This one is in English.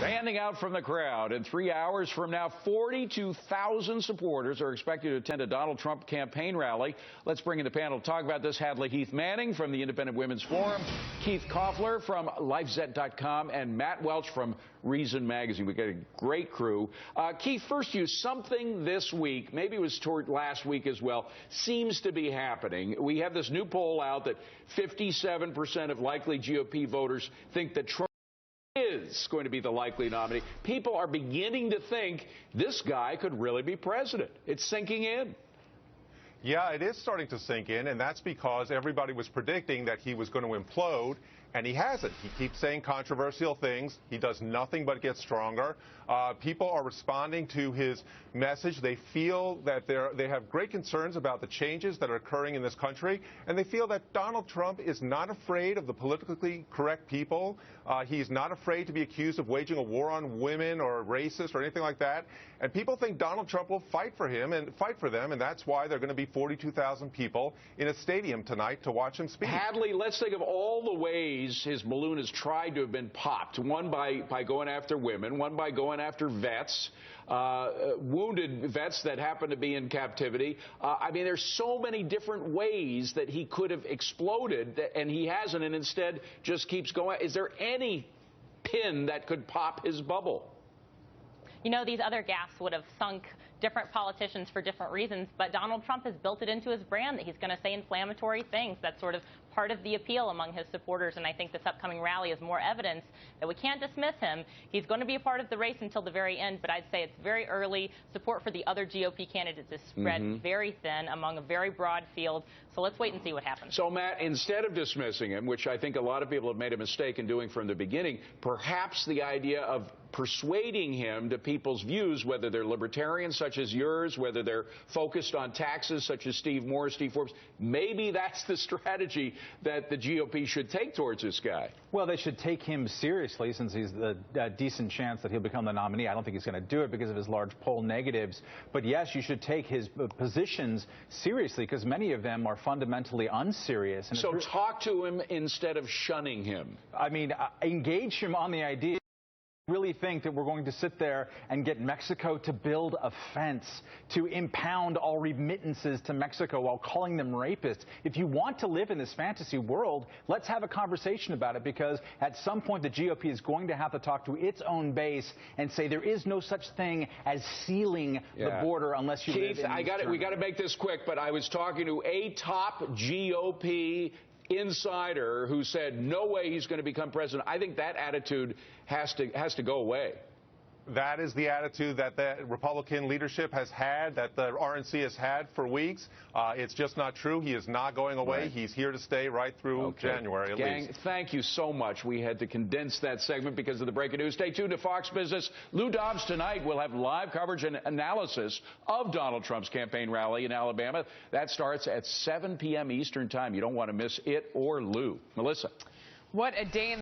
Standing out from the crowd. In 3 hours from now, 42,000 supporters are expected to attend a Donald Trump campaign rally. Let's bring in the panel to talk about this. Hadley Heath Manning from the Independent Women's Forum, Keith Koffler from LifeZet.com, and Matt Welch from Reason Magazine. We've got a great crew. Keith, first you, something this week, maybe it was toward last week as well, seems to be happening. We have this new poll out that 57% of likely GOP voters think that Trump is going to be the likely nominee. People are beginning to think this guy could really be president. It's sinking in. Yeah, it is starting to sink in, and that's because everybody was predicting that he was going to implode, and he hasn't. He keeps saying controversial things. He does nothing but get stronger. People are responding to his message. They feel that they have great concerns about the changes that are occurring in this country, and they feel that Donald Trump is not afraid of the politically correct people. He's not afraid to be accused of waging a war on women or racist or anything like that. And people think Donald Trump will fight for him and fight for them, and that's why they're going to be 42,000 people in a stadium tonight to watch him speak. Hadley, let's think of all the ways his balloon has tried to have been popped. One by going after women, one by going after vets, wounded vets that happen to be in captivity. I mean, there's so many different ways that he could have exploded, and he hasn't, and instead just keeps going. Is there any pin that could pop his bubble? You know, these other gaffes would have sunk different politicians for different reasons, but Donald Trump has built it into his brand that he's going to say inflammatory things. That's sort of part of the appeal among his supporters, and I think this upcoming rally is more evidence that we can't dismiss him. He's going to be a part of the race until the very end, but I'd say it's very early. Support for the other GOP candidates is spread very thin among a very broad field, so let's wait and see what happens. So, Matt, instead of dismissing him, which I think a lot of people have made a mistake in doing from the beginning, perhaps the idea of persuading him to people's views, whether they're libertarians such as yours, whether they're focused on taxes such as Steve Moore, Steve Forbes, maybe that's the strategy that the GOP should take towards this guy. Well, they should take him seriously since he's the decent chance that he'll become the nominee. I don't think he's going to do it because of his large poll negatives. But yes, you should take his positions seriously because many of them are fundamentally unserious. And so talk to him instead of shunning him. I mean, engage him on the idea. Really think that we're going to sit there and get Mexico to build a fence to impound all remittances to Mexico while calling them rapists. If you want to live in this fantasy world, let's have a conversation about it, because at some point the GOP is going to have to talk to its own base and say there is no such thing as sealing the border unless you live in we got to make this quick, but I was talking to a top GOP insider who said no way he's going to become president. I think that attitude has to go away. That is the attitude that the Republican leadership has had, that the RNC has had for weeks. It's just not true. He is not going away. Right. He's here to stay right through January at least. Thank you so much. We had to condense that segment because of the breaking news. Stay tuned to Fox Business. Lou Dobbs tonight will have live coverage and analysis of Donald Trump's campaign rally in Alabama. That starts at 7 p.m. Eastern Time. You don't want to miss it or Lou. Melissa. What a day in